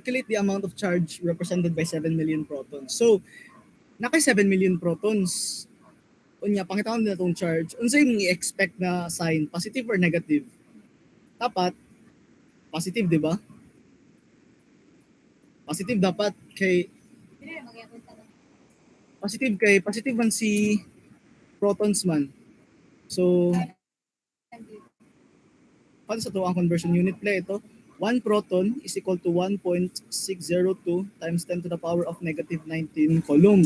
calculate the amount of charge represented by 7 million protons. So, nakay 7 million protons. Unya, pangitawan din na itong charge. Unsa yung i-expect na sign? Positive or negative? Dapat, positive, di ba? Positive dapat kay positive man si protons man. So, paano sa ito ang conversion unit play ito? 1 proton is equal to 1.602 times 10 to the power of negative 19 coulomb.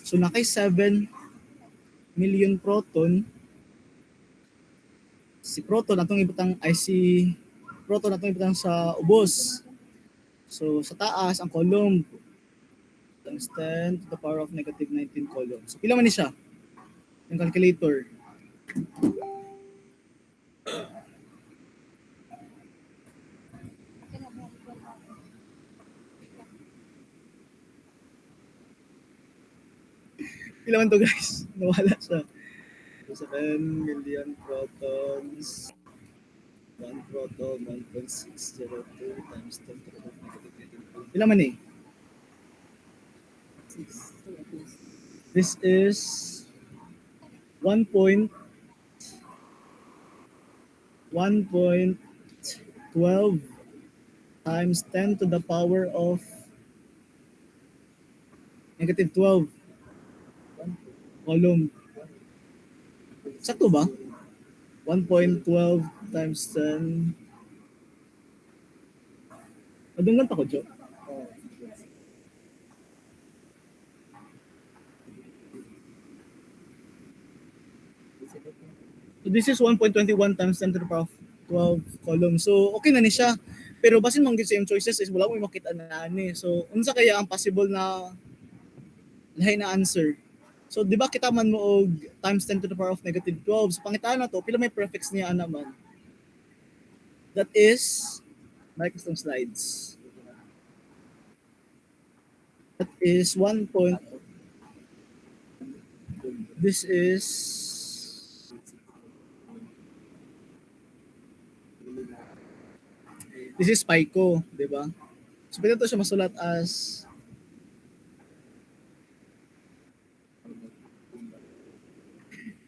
So, nakay 7 million proton. Si proton atong ibutang sa ubos. So, sa taas, ang coulomb times 10 to the power of negative 19 coulomb. So, pila man ni siya? Yung calculator. Pila man to, guys? Nawala siya. So, 7 million protons. 1 proton, 1.602 times 10 to the power of negative 19. Pila man eh? This is 1.12 times 10 to the power of negative 12 coulomb. Sakto ba? 1.12 times 10. Madunggan pa ko, Jo. So this is 1.21 times 10 to the power of 12 coulomb. So okay na ni siya. Pero basin mong same choices is wala mo makita na ani. So unsa kaya ang possible na lahi na answer? So di ba kita man mo og times 10 to the power of negative 12. So pangitaan na to, pila may prefix niya ana man. That is like some slides. That is 1 point. This is pico, di ba? So pwede to siya masulat as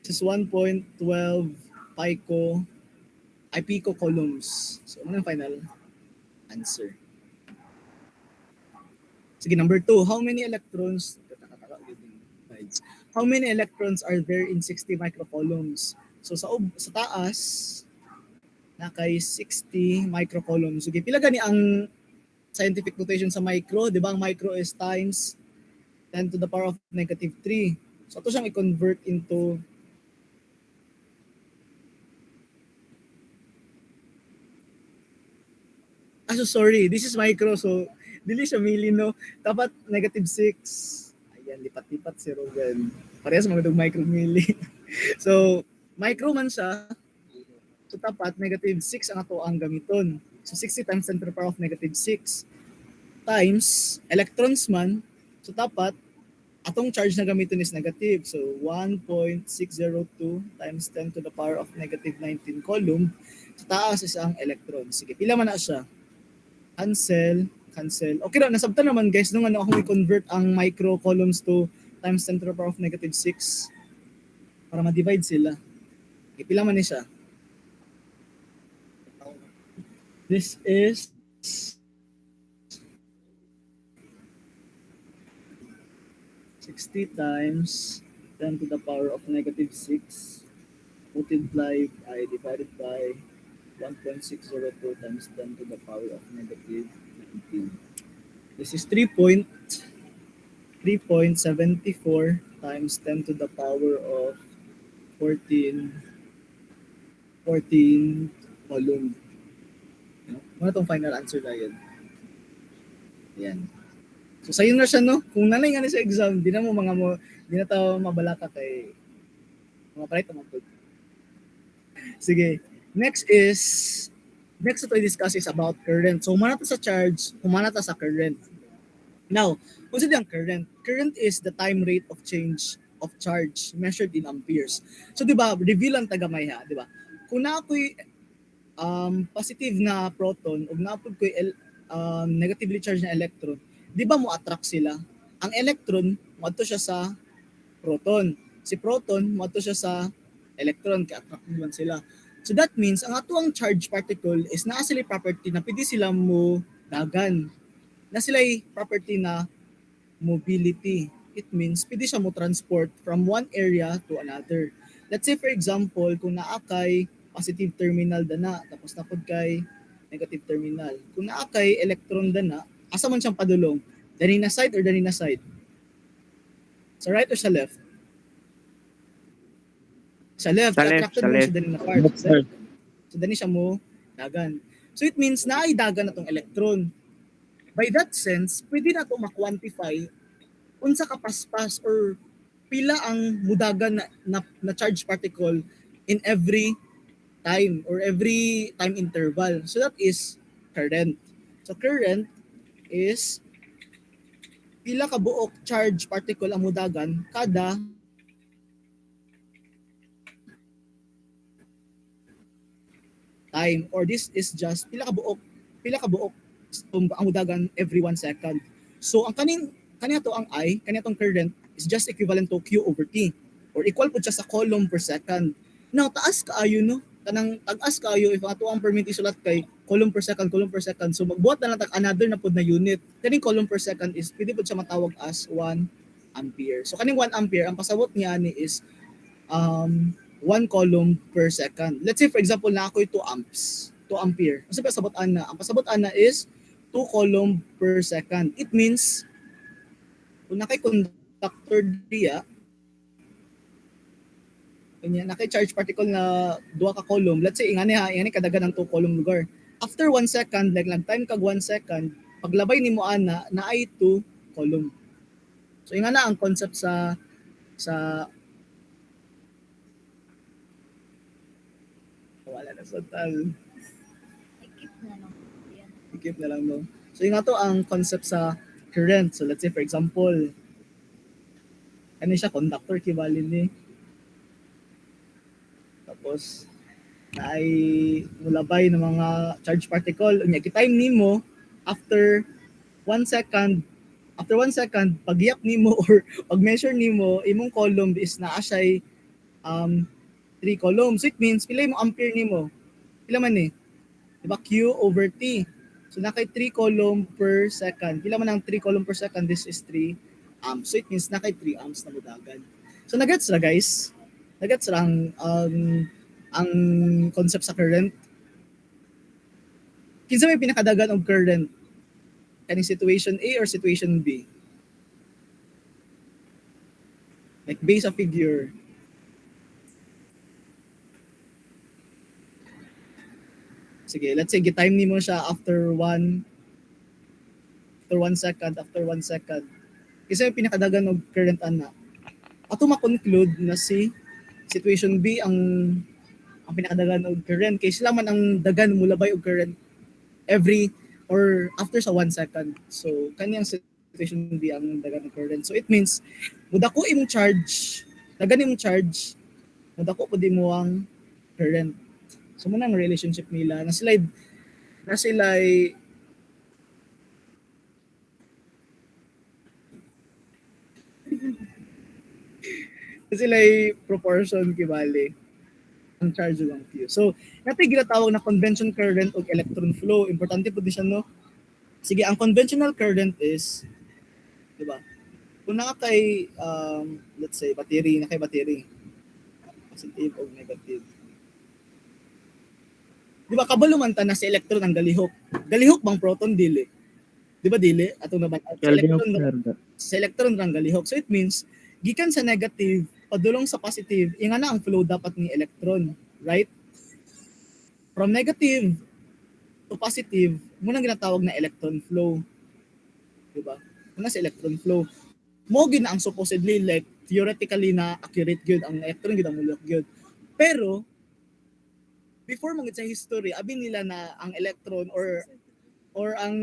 this is 1.12 pico coulombs. So ano yung final answer? Sige, number 2. How many electrons are there in 60 microcoulombs? So sa taas nakay 60 microcoulombs. Sige, pila gani ang scientific notation sa micro? Di ba ang micro is times 10 to the power of negative 3. So ito siyang i-convert into so sorry, this is micro, so dili siya milli, no? Dapat negative 6. Ayan, lipat-lipat si Ruben. Parehas mga micro milli. So, micro man siya, so dapat negative 6 ang ato ang gamiton. So, 60 times 10 to the power of negative 6 times electrons man, so dapat atong charge na gamiton is negative. So, 1.602 times 10 to the power of negative 19 coulomb. Sa taas is ang electron. Sige, pila man na siya? Cancel. Okay na, nasabtan naman guys nung ako i-convert ang micro coulombs to times 10 to the power of negative 6 para ma-divide sila. Okay, pila man ni siya? This is 60 times 10 to the power of negative 6 multiplied divided by 1.602 times 10 to the power of negative 19. This is 3.74 times 10 to the power of 14 coulomb. Ano itong final answer na yun? Ayan. So sa'yo na siya, no? Kung nanay nga sa exam, di na tayo mabalaka kay mga palit naman po. Sige. Next to discuss is about current. So, humana ta sa charge, humana ta sa current. Now, kung saan ang current? Current is the time rate of change of charge measured in amperes. So, di ba, reveal ang tagamay ha, di ba? Kung na ako'y positive na proton, o na ako'y negatively charged na electron, di ba mo attract sila? Ang electron, moadto siya sa proton. Si proton, moadto siya sa electron, kaya attract naman sila. So that means, ang atuang charge particle is naa sila property na pwede sila mo dagan. Na sila property na mobility. It means, pwede siya mo transport from one area to another. Let's say, for example, kung naa kay positive terminal dana, tapos napod kay negative terminal. Kung naa kay electron dana, asa man siyang padulong? Dani na side or dani na side? Sa right or sa left? Sa left. Sa left, Attracted sa mo left. siya dani na part. So dani siya mo dagan. So it means na ay dagan na tong electron. By that sense, pwede na ito ma-quantify unsa ka paspas or pila ang mudagan na charge particle in every time or every time interval. So that is current. So current is pila ka buok charge particle ang mudagan kada time, or this is just pila ka buok ang mudagan every 1 second. So ang kaniya to ang I, kaniya tong current is just equivalent to Q over T, or equal po siya sa coulomb per second. Now taas kaayo no, kanang tag-as kaayo if ato ang permit isulat kay coulomb per second. So magbuhat na lang tag another na pod na unit. Kaning coulomb per second is pwede pod siya matawag as 1 ampere. So kaning 1 ampere ang pasabot niya ni is 1 coulomb per second. Let's say for example na ako'y 2 amps, 2 ampere. Kasi pasabot ana, ang pasabot ana is 2 coulomb per second. It means kung nakay conductor diya, kanya nakay charge particle na 2 ka coulomb, let's say ingani kadagan ng 2 coulomb lugar. After 1 second, like time kag 1 second, paglabay nimo ana na ay 2 coulomb. So ingana ang concept sa wala na sa tal. Ikip na lang no. So yung ato ang concept sa current. So let's say for example, ano siya, conductor kibalin ni. Tapos ay mulabay ng mga charge particle. Unya kitime nimo after 1 second, pag-iyak nimo or pag-measure nimo, imong coulomb is naa siya'y 3 coulomb. So it means pila imong ampere nimo? Pila man ni? Diba Q over T. So nakay 3 coulomb per second. Pila man ang 3 coulomb per second? This is 3 amps. So it means nakay 3 amps na mudagan. So nagets ra guys. Nagets ra ang concept sa current. Kinsa may pinakadagan og current? Kaning situation A or situation B? Like base a figure. Sige, let's say gitime nimo siya after 1 second. Kasi yung pinakadagan og current ana. Ato ma-conclude na si situation B ang pinakadagan og current kay sila man ang dagan mulabay og current every or after sa 1 second. So kaniyang situation B ang dagan og current. So it means mudako imong charge, dagan imong charge, mudako pud imo ang current. So muna ang relationship nila na sila proportion kibali ang charge ng Q. So natin ginatawag na conventional current o electron flow. Importante po din siya no. Sige, ang conventional current is, di ba? Kung nakakay let's say battery, positive o negative. Di ba kabalo man ta na si electron ang galihok. Galihok bang proton dili? Di ba dili? Atong naban sa electron ang galihok. So it means gikan sa negative padulong sa positive, inga na ang flow dapat ni electron, right? From negative to positive, muna ginatawag na electron flow. Di ba? Muna sa electron flow. Mo gina ang supposedly like theoretically na accurate gyud ang electron gyud ang mulok gyud. Pero before mo sa history, abi nila na ang electron or ang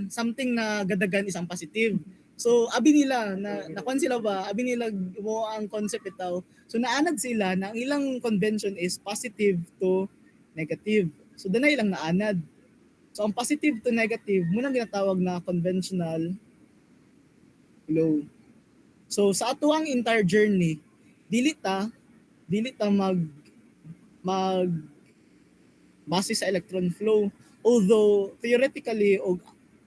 something na gadagan isang positive. So abi nila na nakuan sila ba? Abi nila mo ang concept itaw. So naanad sila na ang ilang convention is positive to negative. So danay lang naanad. So ang positive to negative mo nang ginatawag na conventional flow. So sa ato ang entire journey, dili ta mag base sa electron flow. Although theoretically og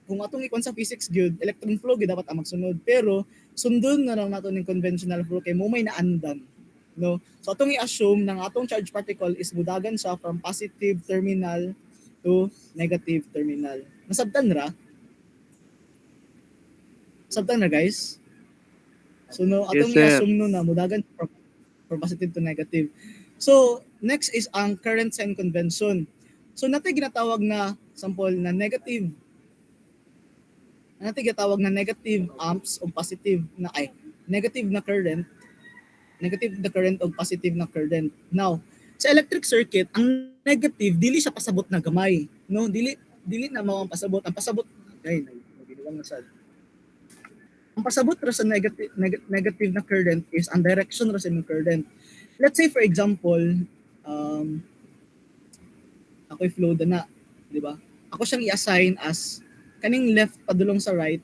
kung atong ikon sa physics gyud, electron flow gyud dapat ang magsunod, pero sundon na lang nato ning conventional flow kay mo may naandan, no? So atong i-assume nang atong charge particle is mudagan siya from positive terminal to negative terminal. Nasabtan ra? Sabtan ra guys? So no, Yes, atong sir. i-assume no na mudagan from positive to negative. So next is ang current sign convention. So natin ginatawag na sample na negative amps o positive na negative na current o positive na current. Now, sa electric circuit, ang negative dili siya pasabot na gamay, no? Dili na mao ang pasabot. Ang pasabot naginuwang na sad. Ang pasabot ra sa negative na current is ang direction ra sa imong current. Let's say for example, ako'y flow na, di ba? Ako siyang i-assign as kaning left padulong sa right,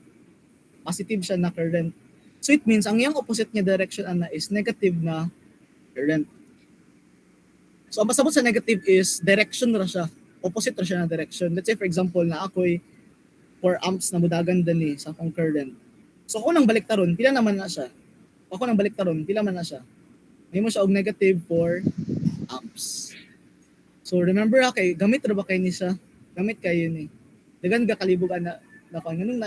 positive siya na current. So it means ang iyang opposite niya direction ana is negative na current. So ang pasabot sa negative is direction ra siya. Opposite ra siya na direction. Let's say for example na ako'y 4 amps na mudagan dani sa akong current. So ako nang baliktaron, pila naman na siya? Ako nang baliktaron, pila man na siya? May mo siya og negative 4 amps. So remember kay gamit ra ba kay ni siya? Gamit kayo ni. Dagan ga kalibugan na nganong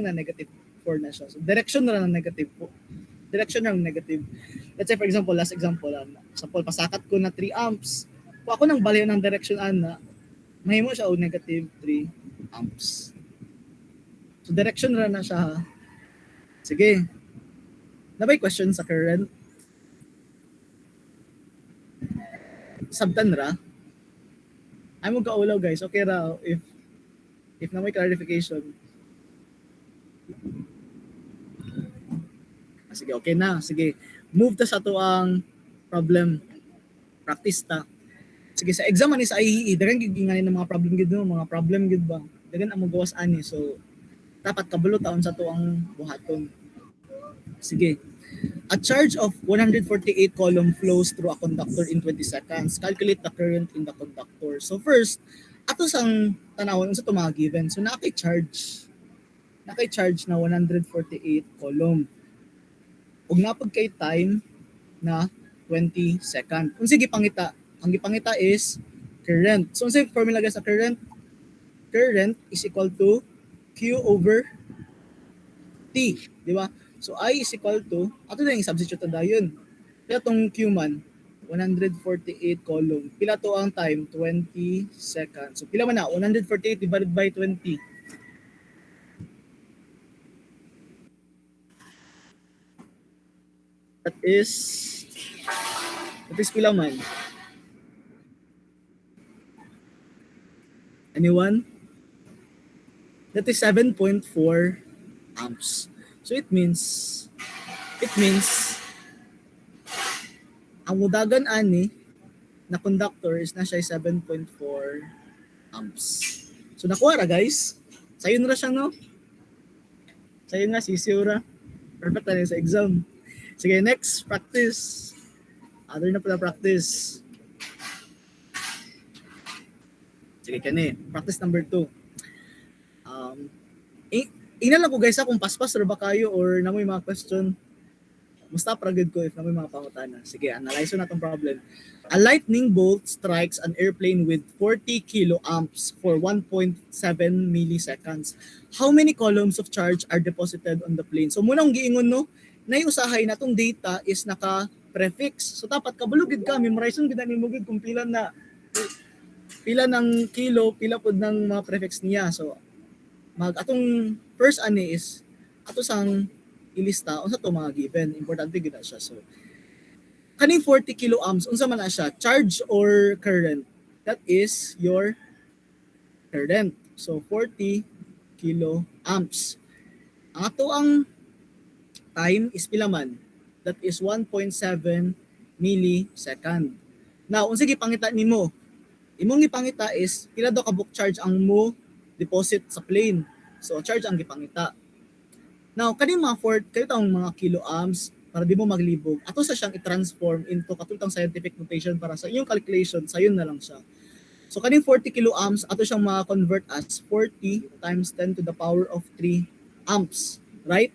na negative 4 na siya. So direction na ng negative po. Direction ng negative. Let's say for example, last example, sample pasakat ko na 3 amps. Kung ako nang baliw ng direction ana, mahimo siya og negative 3 amps. So direction ra na siya ha. Sige. Nabay question sa current? Sabtan ra? Ay mo kaulaw guys. Okay ra if na may clarification. Sige, okay na. Sige. Move ta sa to ang problem. Practice ta. Sige, sa exam ani sa IEE, dagan gid ng mga problem gid no, mga problem gid ba. Dagan ang gawas ani. So dapat kabalo taon sa to ang buhaton. Sige. A charge of 148 coulomb flows through a conductor in 20 seconds. Calculate the current in the conductor. So first, ato sang tanawon sa mga given. So nakay-charge na 148 coulomb. Ug napag kay time na 20 second. Kung sige pangita, ang gipangita is current. So sa formula guys sa current is equal to Q over T, di ba? So I is equal to, ato na yung substitute na dayon. Kaya tong Q man, 148 coulomb. Pila to ang time? 20 seconds. So pila man na? 148 divided by 20. That is pila man? Anyone? That is 7.4 amps. So it means ang mudagan ani na conductor is na siya 7.4 amps. So nakuha ra guys. Sayon ra siya no? Sayon nga sisiw ra. Perfect na sa exam. Sige, next practice. Other na pala practice. Sige kani, practice number 2. Ina lang ko guys kung paspas ra ba kayo or namoy mga question. Musta pragid ko if namoy mga pangutana. Sige, analyze na tong problem. A lightning bolt strikes an airplane with 40 kiloamps for 1.7 milliseconds. How many columns of charge are deposited on the plane? So muna ang giingon no, naiusahay na tong data is naka-prefix. So dapat kabulugid ka, memorize gid ani mo gid kung pila ng kilo, pila pod ng mga prefix niya. So atong first ani is ato sang ilista unsa to mga given, importante gid siya. So kaning 40 kiloamps unsa man na siya, charge or current? That is your current. So 40 kiloamps. Ang ato ang time is pila man? That is 1.7 millisecond. Now unsa gipangita nimo? Imong gipangita is pila daw ka book charge ang mo deposit sa plane. So charge ang gipangita. Now kaning mga kayo tang mga kiloamps para di mo maglibog, ato sa siyang i-transform into katultang scientific notation para sa iyong calculation, sayon na lang siya. So kaning 40 kiloamps ato siyang ma-convert as 40 times 10 to the power of 3 amps, right?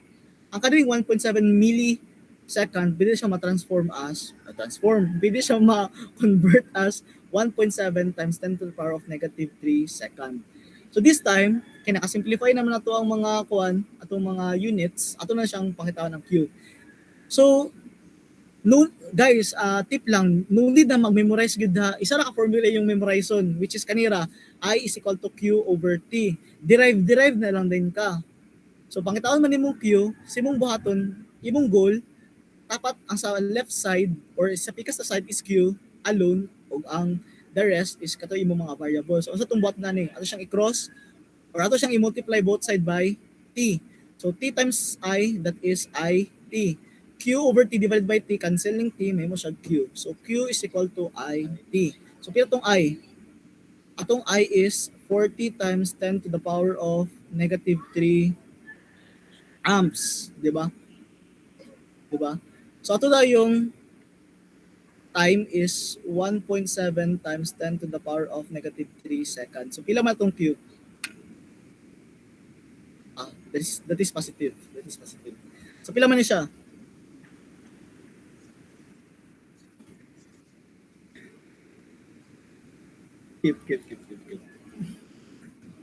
Ang kaning 1.7 millisecond, pwede siya pwede siya ma-convert as 1.7 times 10 to the power of negative 3 second. So this time, kinaka-simplify naman nato ang mga atong mga units, ato na siyang pakitaan ng Q. So, no, guys, tip lang, no need na mag-memorize gud ha. Isa ra ka formula yung memorization, which is kanira, I is equal to Q over T. Derive na lang din ka. So, pangitaon man nimong Q, simong buhaton, imong goal, dapat ang sa left side or sa pikas sa side is Q alone ug ang the rest is kato imong mga variables. So, sa itong buhat na ni, ato siyang i-cross or ato siyang i-multiply both side by T. So, T times I, that is I, T. Q over T divided by T, canceling T, may mo siya Q. So, Q is equal to I, T. So, pila itong I? Atong I is 40 times 10 to the power of negative 3 amps. Diba? Diba? So, ato na yung time is 1.7 times 10 to the power of negative 3 seconds. So, pila man itong Q? That is positive. That is positive. So, pila man ni siya? Keep.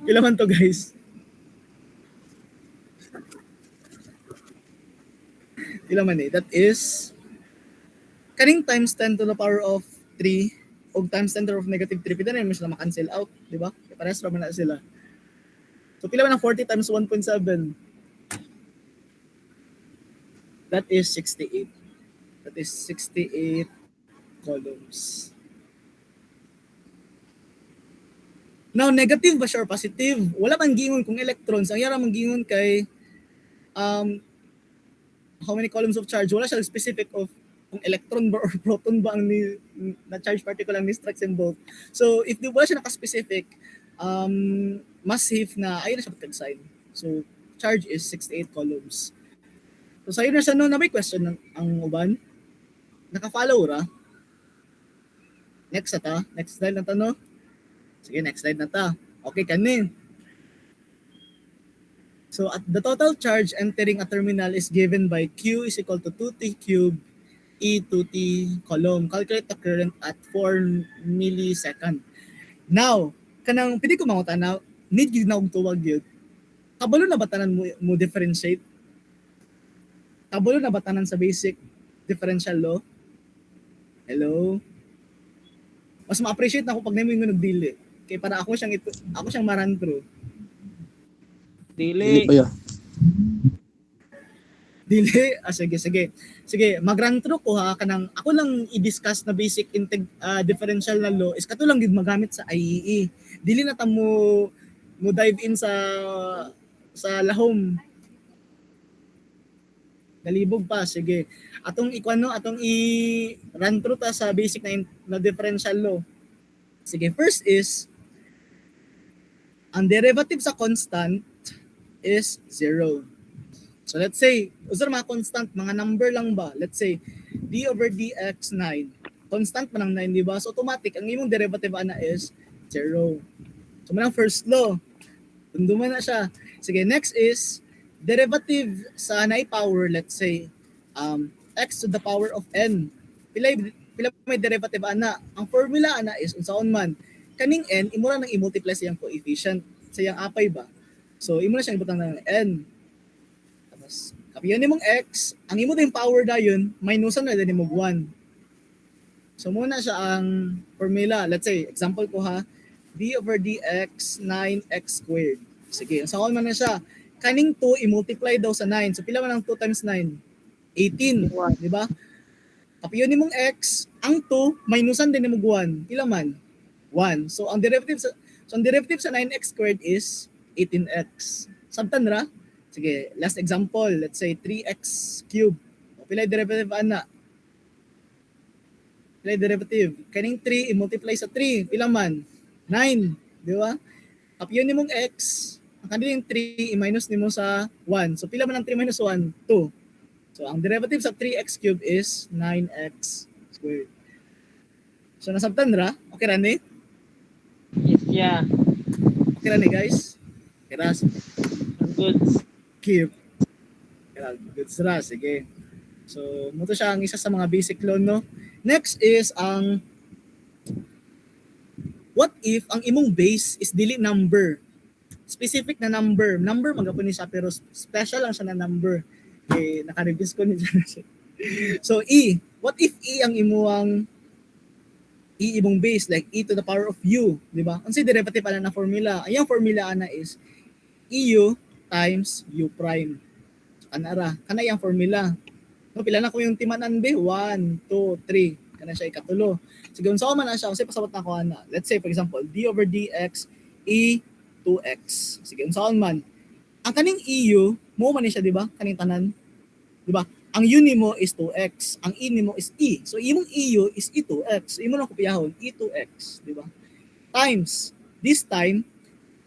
Pila man to, guys? Pila man eh? That is kaning times 10 to the power of 3 o times 10 to the power of negative 3, pwede na naman sila makancel out, di ba? Parehas naman na sila. So, pila man ang 40 times 1.7? That is 68. That is 68 columns. Now, negative ba siya or positive? Wala man gingon kung electrons. Ang yara man gingon kay how many columns of charge. Wala siya specific of kung electron ba or proton ba ang na charge particle ang ni-struck symbol. So, if di wala siya naka-specific, mas safe na ayun na siya pagkag-sign. So, charge is 68 columns. So, sa'yo na siya no, na may question ang uban. Naka-follow ra? Next ata? Next slide na ta, no? Sige, next slide na ta. Okay, kanin. So, at the total charge entering a terminal is given by Q is equal to 2T cubed E to T column. Calculate the current at 4 millisecond. Now, kanang pwede ko mangutan na, need yun na tuwag yun. Kabalo na ba tanan mo differentiate? Kabalo na ba tanan sa basic differential law? Hello? Mas ma-appreciate na ako pag nimo yung nagdili. Kaya para ako siyang maran through. Dili pa yan. Dili? Sige, mag-run through ko ha, kanang ako lang i-discuss na basic differential na law is kato lang gid magamit sa IEE. Dili na ta mo dive in sa lahom. Galibog pa, sige. Atong i-run through ta sa basic na differential law. Sige, first is ang derivative sa constant is 0. So let's say, usar mga constant, mga number lang ba? Let's say, d over dx 9. Constant pa ng 9, di ba? So automatic, ang imong derivative ana is 0. So manang first law. Tunduman na siya. Sige, next is, derivative sa na power, let's say, x to the power of n. Pila may derivative ana. Ang formula ana is, unsaon man, kaning n, imo ra nang i-multiply sa iyang coefficient, sa iyang apay ba? So, imo na siyang ibutang ng n. Kapiyan nimong x, ang imo din power dayon, minusan na din mo 1. So muna siya ang formula. Let's say, example ko ha, d over dx 9x squared. Sige, saan man na siya. Kaning 2 i-multiply daw sa 9. So pila man ang 2 times 9? 18, di ba? Kapiyan nimong x, ang 2 minusan din mo 1. Pila man? 1. So ang derivative sa 9x squared is 18x. Sabtan ra? Sige, last example, let's say 3x cubed. Pilay derivative ana? Pilay derivative. Kaning 3 i-multiply sa 3, pila man? 9, di ba? Apyon nimong x, ang kanilang 3 i-minus nimo sa 1. So pila man ang 3 minus 1? 2. So ang derivative sa 3x cubed is 9x squared. So nasabtan ra? Okay ra ni? Yes, yeah. Okay ra ni guys? Okay ra. Good. Keep. Okay ra. Good ra. Sige. So muto siya ang isa sa mga basic law, no? Next is ang what if ang imong base is dili number? Specific na number. Number magapon ni siya pero special lang siya na number. Eh naka-reviews ko ni siya. So e, what if e ang imuang imong base like e to the power of u, di ba? Unsay derivative ana na formula? Ayang formula ana is eu times u prime. Anara, kana yang formula. No, pila na ko yung timanan be? 1, 2, 3. Kana siya ikatulo. Sige, unsa man na siya kasi pasabot na ko ana. Let's say for example, d over dx e 2x. Sige, unsaon man. Ang kaning EU, mo man ni siya, di ba? Kaning tanan. Di ba? Ang U nimo is 2x, ang E nimo is E. So imong EU is E2x. So imo na kopyahon E2x, di ba? Times this time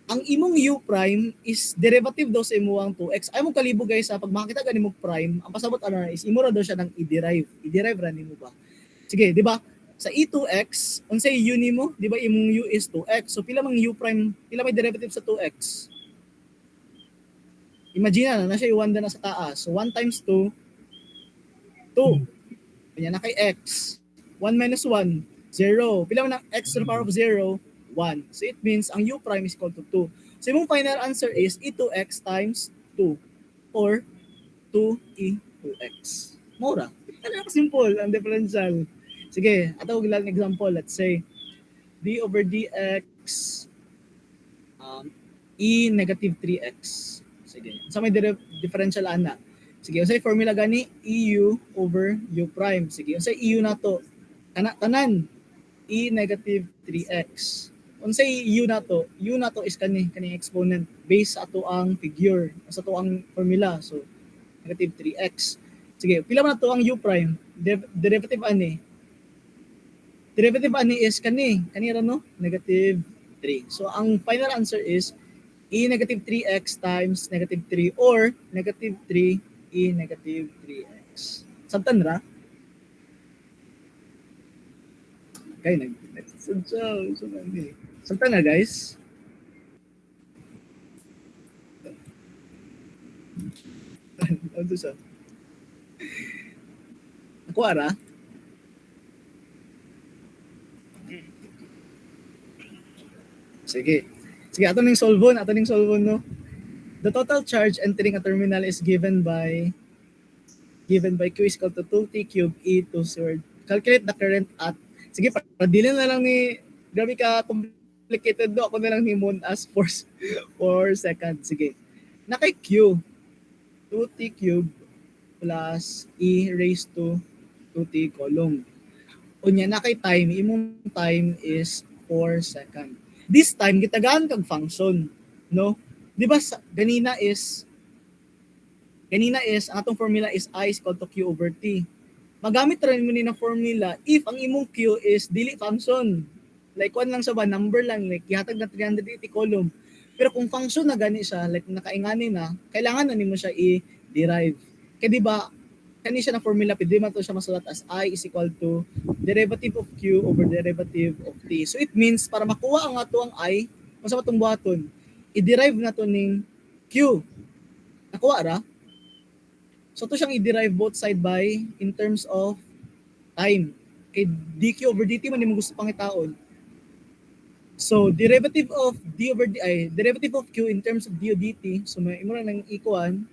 ang imong U prime is derivative daw sa imong 2x. Ay mo kalibo guys sa pag makita gani mo prime, ang pasabot ana is imo ra daw siya ng i-derive. I-derive ra nimo ba? Sige, di ba? Sa E2x, unsay U nimo, di ba imong U is 2x. So pila mang U prime, pila may derivative sa 2x? Imagine na siya i-1 na sa taas. So 1 times 2, 2. Kanya na kay x. 1 minus 1, 0. Pila man ang x to the power of 0? 1. So it means ang u prime is equal to 2. So yung final answer is e2x times 2 or 2e2x. Mura. Kaya simple ang differential. Sige, ato og lang example. Let's say d over dx e negative 3x. Sige. Sa may differential ana. Sige, unsay formula gani? EU over U prime. Sige, unsay EU nato? Tanan E negative 3x. Unsay U nato? U nato is kani exponent based sa ato ang figure, sa ato ang formula. So negative 3x. Sige, pila man nato ang U prime? Derivative ani? Derivative ani is kani ra no? Negative 3. So ang final answer is E negative 3x times negative 3 or negative 3 E negative 3x. Sabtan ra? Okay, nag-sadyaw. Sabtan na guys? Ano siya? Nakuha ra? Sige. Sige, ato ning solvon, no? The total charge entering a terminal is given by Q is equal to 2t cubed e to third. Calculate the current at, sige, padilin na lang ni, grabe ka complicated do, ako na lang ni Moon as 4 seconds. Sige. Na kay Q, 2t cubed plus e raised to 2t column. Unya na kay time, imong time is 4 seconds. This time, gitagaan kag function, no? Di ba ganina is ang atong formula is I is equal to Q over T. Magamit rin mo ni na formula if ang imong Q is dili function. Like one lang sa ba, number lang, like ihatag na 380 column. Pero kung function na gani siya, like nakaingani na, kailangan na nimo siya i-derive. Kaya di ba, kani siya na formula, pwede man to siya masulat as I is equal to derivative of Q over derivative of T. So it means, para makuha ang ato ang I, kung sa matong buhaton, i-derive na to ning Q. Nakuha ra? So to siyang i-derive both side by in terms of time. Kay dq over dt man mo gusto pang itaon. So derivative of derivative of q in terms of d o dt, so may imo ra nang ikuan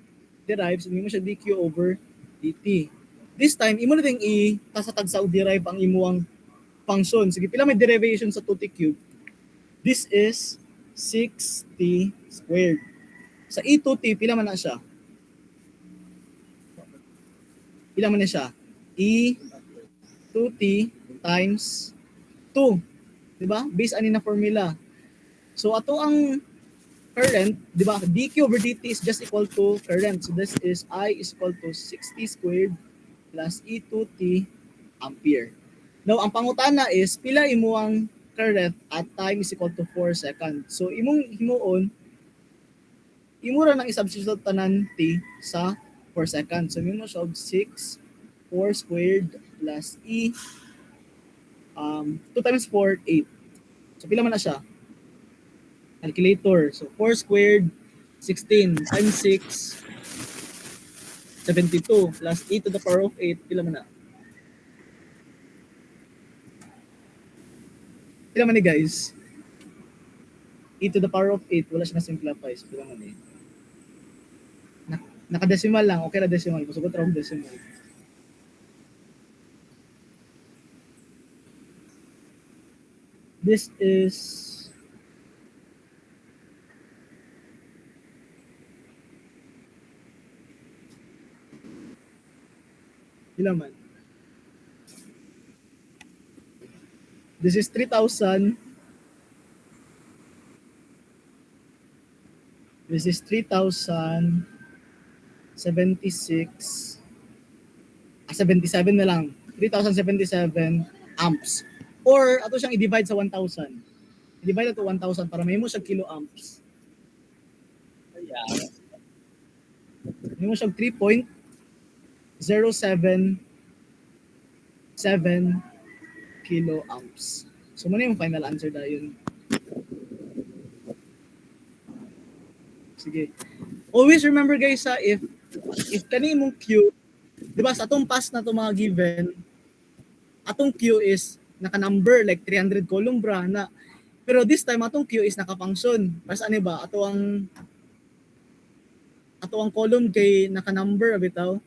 derive, so mo siya dq over dt. This time imo na ding i-tasatag sa derive ang imuang function. Sige, pila may derivation sa 2t cubed? This is 6t squared. Sa e2t, pila man na siya? Pila man na siya? E2t times 2. Diba? Based ani na formula. So, ato ang current, diba? dq over dt is just equal to current. So, this is I is equal to 6t squared plus E2t ampere. Now, ang pangutana is, pila imo ang current at time is equal to 4 seconds. So imong himuon, imura nang i-substitute tanan t sa 4 seconds. So mo siya og 6 4 squared plus e 2 times 4 8. So pila man na siya? Calculator. So 4 squared 16 times 6 72 plus e to the power of 8 pila man na? Pila man ni guys? E to the power of 8 wala siya na simplify. So pila man ni? Naka-decimal lang, okay na decimal. Masugot ra og decimal. This is ilan man? This is 3,000. This is 3,076. 77 na lang. 3,077 amps. Or, ato siyang i-divide sa 1,000. I-divide to 1,000 para may mo siya kiloamps. Yeah. May mo siya 3.077 kiloamps. So, muna yung final answer na yun. Sige. Always remember guys if kani mong Q, di ba sa atong past na to mga given, atong Q is naka-number like 300 column bra na. Pero this time atong Q is naka-function. Mas ano ba? Ato ang column kay naka-number bitaw.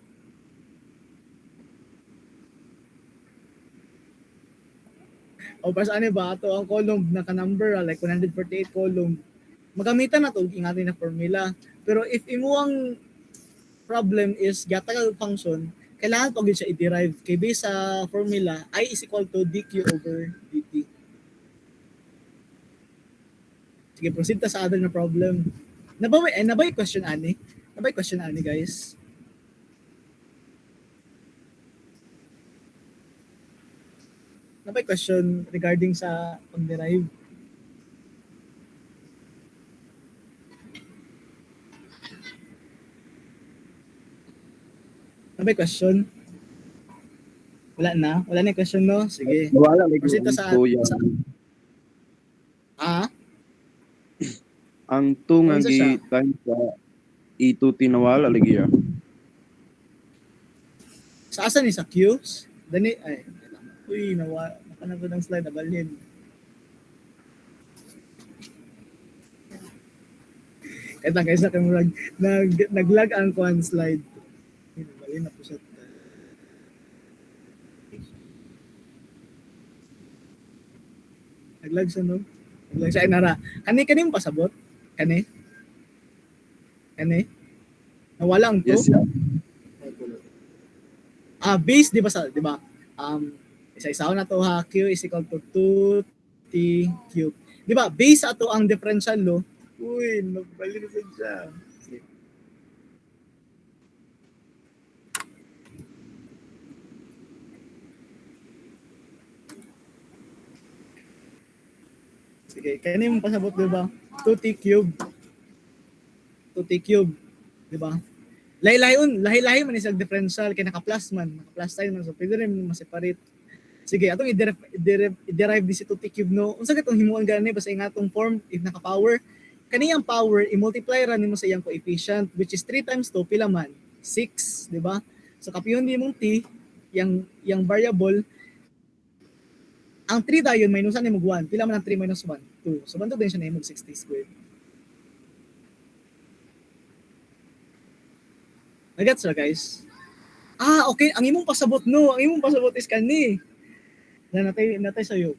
O pas ano ba? Ato ang column naka-number like 148 column. Magamitan na to ingatin na formula. Pero if imuang problem is gatagal function, kailangan pag siya i-derive kay base sa formula I is equal to dq over dt. Sige, proceed ta sa other na problem. Nabay question ani? Nabay question ani guys? Nabay question regarding sa pag-derive? Nabay question? Wala na? Wala na yung question, no? Sige. Nawala may Proceed ta sa... tuya. Ang tu nga Unsa siya? gi time sa ito tinawala lagi ya. Sa asa ni sa Qs? Dani, ay, uy, nakanagod ng slide, nabalhin. Kahit lang, kaysa kang nag-lag ang kuhan slide. Ay, nabalhin na po siya. Nag-lag siya, no? Nag-lag siya. Ay, nara. Kani mo pasabot? Kani? Nawala ang to? Yes, yeah. Base, di ba isa-isa na to ha, Q is equal to 2t cube. Di ba, base ato ang differential law. Uy, nagbalinasan siya. Sige, kaya na yung pasabot, di ba? 2t cube. 2t cube. Di ba? Lahi-lahi man isang differential kay naka-plus man, naka-plus sign man, so pwede rin ma-separate. Sige, atong i-derive this 2t cube, no. Unsa katong himuon gani basta nga atong form if naka-power, kaniyang power i-multiply ra nimo sa iyang coefficient which is 3 times 2 pila man? 6, di ba? So kapiyon di mong t yang variable ang 3 dayon minusan nimo 1. Pila man ang 3 minus 1? 2. So bantog din siya nimo 60 squared. Nagets ra guys? Okay. Ang imong pasabot no. Ang imong pasabot is kani. Natay sayop.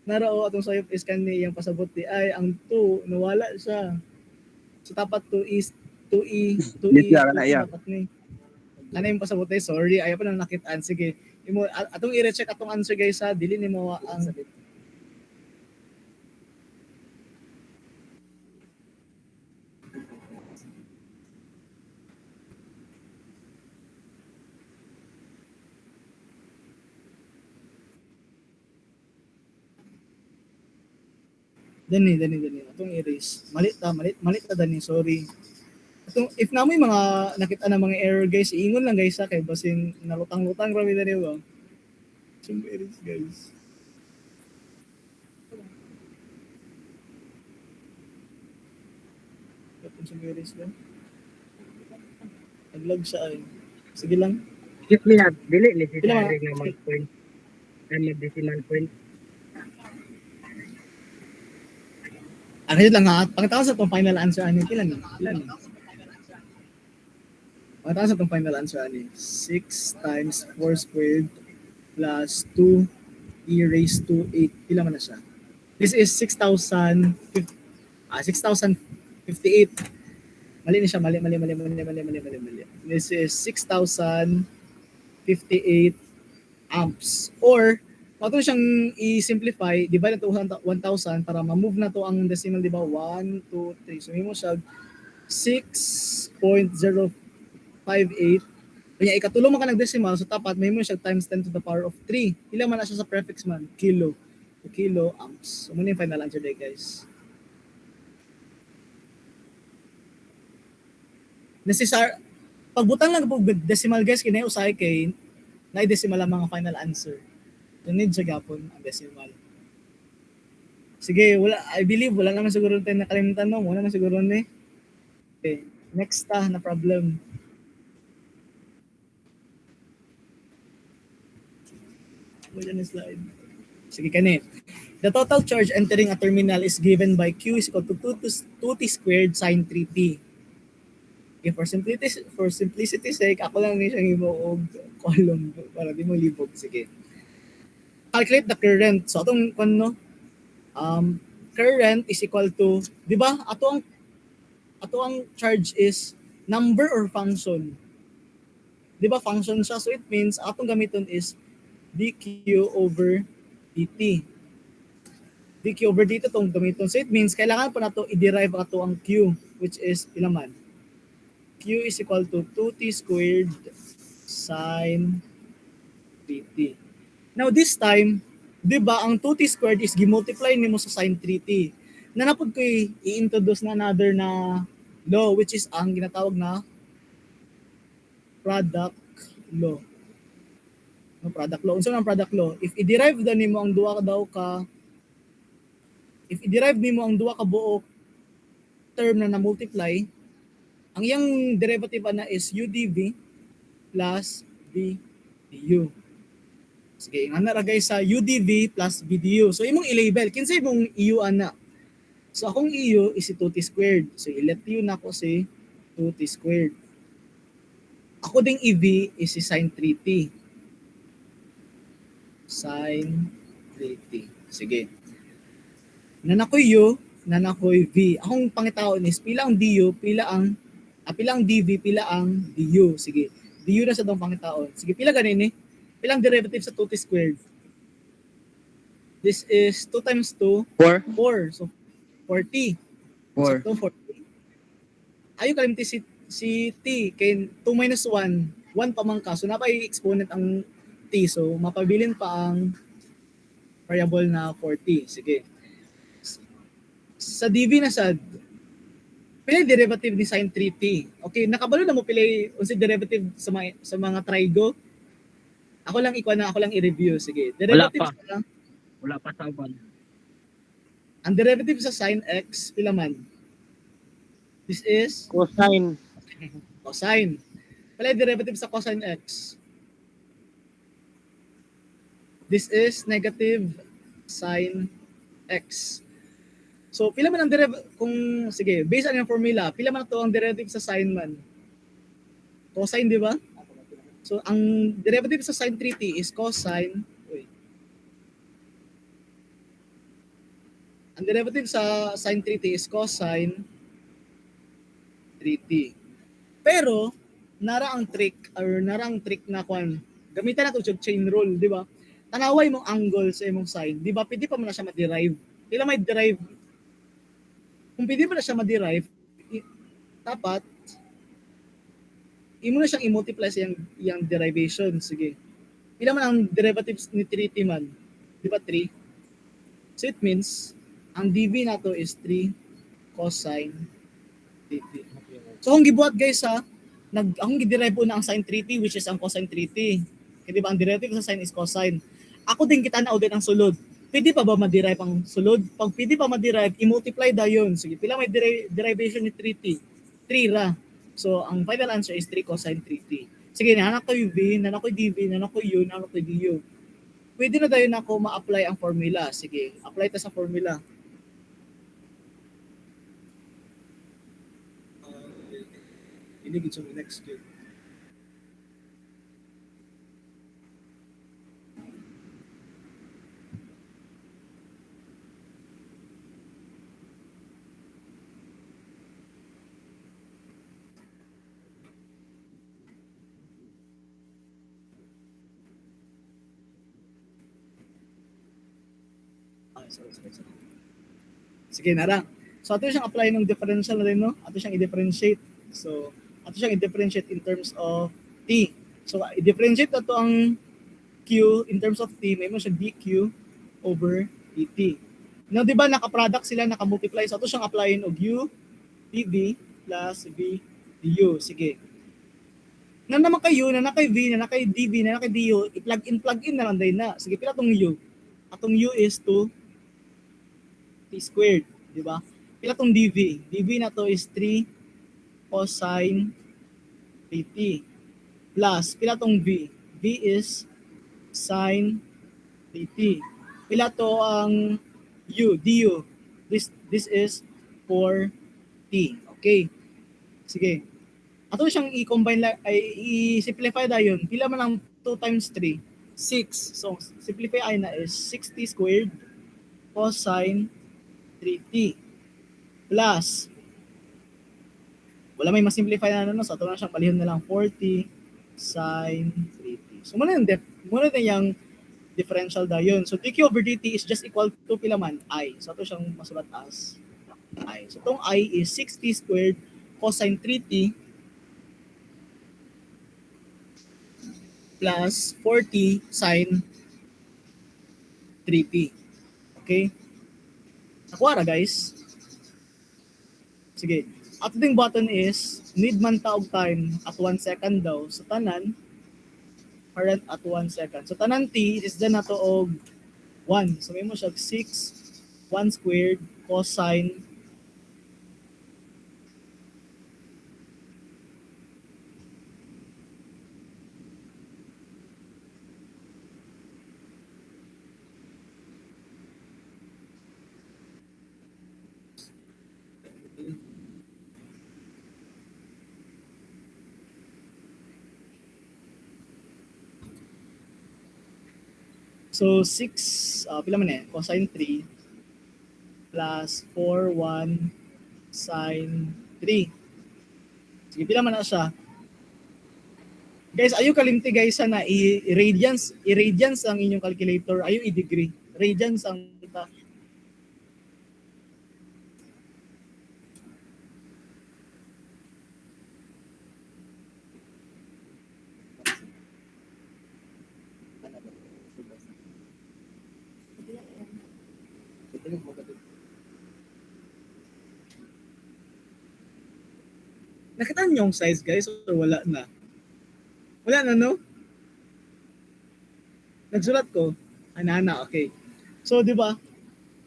Narao atong sayop is kani yang pasabot di ay ang 2 nawala siya. So dapat 2e Yes, yeah, kana iya. dapat ni. Ano yung pasabot ay sorry ayaw pa nang nakitaan. Sige. Atong i-recheck atong answer guys ha. Dili nimo ang Dani. Atong erase. Malit ta dani, sorry. Atong if namoy mga nakita na mga error guys, iingon lang guys sa kay basin nalutang-lutang ra mi dani ba. Atong erase guys. Atong erase lang. Naglag sa ay. Sige lang. Skip me na, dili Pila necessary nga mag-point. Ay mag-decimal point. Ano yun lang ha? Pakita ko sa itong final answer ani. Pila ni? Pakita ko sa itong final answer ani. 6 times 4 squared plus 2 e raised to 8. Pila man na siya? This is 6,058. Mali na siya. Mali. This is 6,058 amps. Or, pato siyang i-simplify, divide na to 1,000 para ma-move na to ang decimal, di ba? 1, 2, 3. So, mo siya 6.058. Kanya ikatulong man ka ng decimal, so tapat, may mo siya times 10 to the power of 3. Ilan man na siya sa prefix man? Kilo. So, kilo amps. So, muna yung final answer day, guys. Necessary, pagbutang lang po decimal, guys, kinay usay kay na-decimal ang mga final answer. So, need sa gapon ang decimal. Sige, I believe wala naman siguro tayo nakalimutan no. Wala naman siguro ni. Okay, next na problem. Wala na slide. Sige kani. The total charge entering a terminal is given by Q is equal to 2t squared sine 3t. Okay, for simplicity sake, ako lang ni siyang ibuog column para di mo libog. Sige. Calculate the current. So atong current is equal to, di ba? Ato ang charge is number or function. Di ba function siya? So it means atong gamiton is dq over dt. dq over dt itong gamiton. So it means kailangan pa nato i-derive ato ang q, which is pila man? Q is equal to 2t squared sine 3t. Now this time, di ba, ang 2t squared is gimultiply nimo sa sine 3t. Nanapod ko i-introduce na another na law, which is ang ginatawag na product law. No, product law. Unsa ang product law? If i-derive nimo ang duha ka buok term na na-multiply, ang iyang derivative na is udv plus v du. Sige, nga na guys sa udv plus vdu. So imong i-label, kinsa imong EU ana. So akong EU is si 2t squared. So i-let u na ko si 2t squared. Ako ding EV is si sin 3t. Sin 3t. Sige. Nanakoy u, nanakoy v. Akong pangitaon is pila ang du, pila ang dv, pila ang du. Sige. Du na sa dong pangitaon. Sige, pila ganin eh? Pilang derivative sa 2t squared? This is 2 times 2, 4. 4. So, 40. 4. So, 40. Ayaw kalimti si t, kay 2 minus 1, 1 pa man ka. So, napay exponent ang t. So, mapabilin pa ang variable na 40. Sige. Sa dv na sad, pila derivative ni sin 3t. Okay, nakabalo na mo pila unsa derivative sa mga trigo? Ako lang i-review. Sige. Derivative Wala pa sa uban. Ang derivative sa sin x, pila man? This is Cosine. cosine. Pala yung derivative sa cosine x. This is negative sin x. So, pila man ang derivative, sige, based on yung formula, pila man ito ang derivative sa sin man? Cosine, di ba? So, ang derivative sa sin 3t is cosine. Ang derivative sa sin 3t is cosine 3t. Pero, nara ang trick na kwan. Gamitan nato yung chain rule, di ba? Tanaway mong angle sa imong sine, di ba? Pwede pa man na siya ma-derive. Pila may derive? Kung pwede pa na siya ma-derive, dapat imo na siyang i-multiply sa yung derivation. Sige. Pila man ang derivatives ni 3t man? Di ba 3? So it means, Ang dV na to is 3 cosine 3t. So kung gibuhat guys ha, akong giderive po na ang sine 3t which is ang cosine 3t. Kaya di ba ang derivative sa sine is cosine. Ako din kita na din ang sulod. Pwede pa ba ma-derive ang sulod? Pag pwede pa ma-derive, i-multiply dayon. Sige, pila may derivation ni 3t? 3 ra. So ang final answer is 3 cosine 3t. Sige, nahanap ko yung v, nahanap ko yung dv, nahanap ko yun, nahanap ko yung du. Pwede na dayon ako ma-apply ang formula. Sige, apply ta sa formula. Ini gid sa next game. Sorry. Sige, nara. So, ato siyang apply ng differential na rin, no? Ato siyang i-differentiate. So, ato siyang i-differentiate in terms of t. So, i-differentiate ato ang q in terms of t. May mo siya dq over dt. Now, di ba, naka-product sila, naka-multiply. So, ato siyang applyin og u dv plus v du. Sige. Na naman kayo, na kay v, na kay dv, na kay du, i-plug in na lang din na. Sige, pila tong u? Atong u is 2 t squared, di ba? Pila tong dv? dv na to is 3 cosine 3t plus pila tong v? v is sine 3t. Pila to ang u, du? This is 4t. Okay. Sige. Ato siyang i-combine i-simplify dayon. Pila man ang 2 times 3? 6. So simplify ay na is 6t squared cosine 3t plus wala may masimplify na no, so ito na siyang palihon na lang 4t sine 3t. So muna yung differential dayon. So dq over dt is just equal to pila man? I. So ito siyang masulat as I. So itong I is 6t squared cosine 3t plus 4t sine 3t. Okay? Nakuha ra guys. Sige. At the button is need man taog time at 1 second daw. So tanan current at 1 second. So tanan t is dyan na to og 1. So may mo siya 6 1 squared cosine 6, pila man cosine 3 plus 4, 1 sine 3. Sige, pila man na siya. Guys, ayo kalimti guys na i-radians ang inyong calculator, ayo i-degree. Radians ang ta. Nakita niyo yung size guys or wala na? Wala na no? Nagsulat ko. Anana, okay. So, di ba?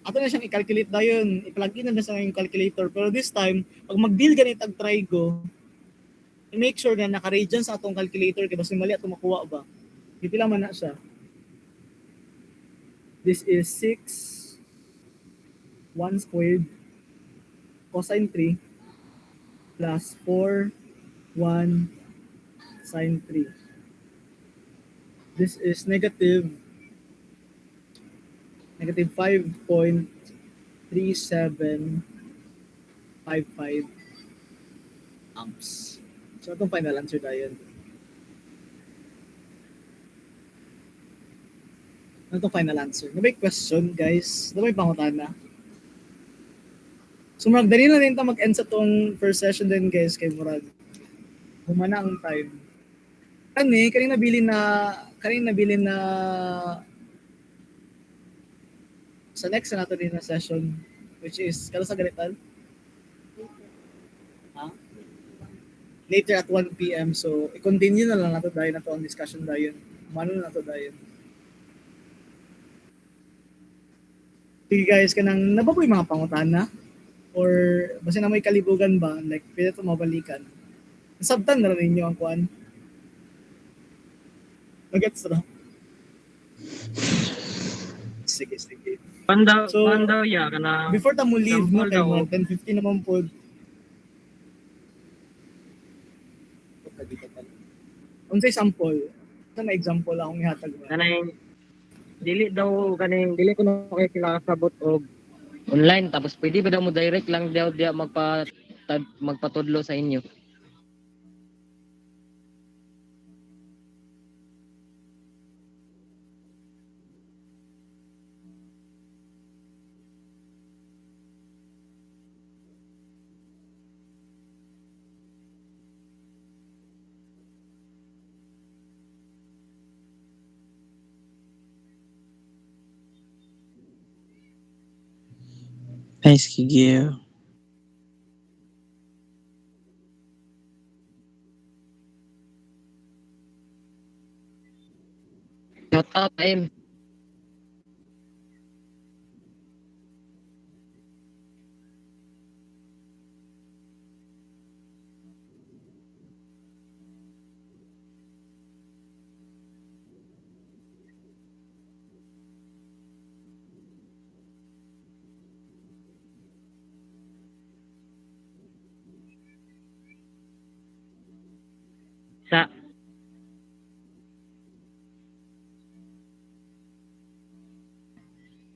Ato na siyang i-calculate dayon. I-plug in na sa yung calculator. Pero this time, pag mag-deal ganit ang trigo, i-make sure na naka-radian sa atong calculator kaya basta mali atong makuha ba. Pipila man na siya. This is 6 1 squared cosine 3 plus 4 1 sine 3. This is negative 5.3755 amps. So itong final answer na yun. Ano itong final answer? May question guys? May pangutana? So murag dali na rin ta mag-end sa tong first session din guys kay murag humana ang time. Kanina bilin na sa next na nato din na session which is kala sa galitan. Ha? Later at 1 p.m. So, i-continue na lang nato dayon na to ang discussion dayon. Mano na to dayon. Sige guys, kanang nababoy mga pangutana or basta na may kalibugan ba like pwede to mabalikan. Sabtan na rin ninyo ang kuan. Nagets na. Sige, sige. So, Pandaw ya kana. Before ta mo leave, no, Sample kay daw. mga 10:50 naman po. Unsay sample? Sa na example akong ihatag mo. Kanang dili ko na kay sila kasabot og online tapos pwede ba daw mo direct lang daw dia magpatudlo sa inyo. Nice Kigio. Shout out time. Sa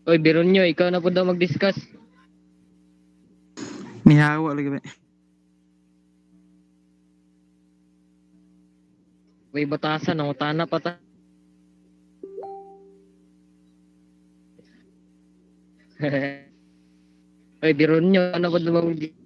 Oy, biron nyo, ikaw na po daw mag-discuss. Mihawa lagi ba? Uy, batasan, nangutana pa ta. Oy, biron nyo, ano po daw mag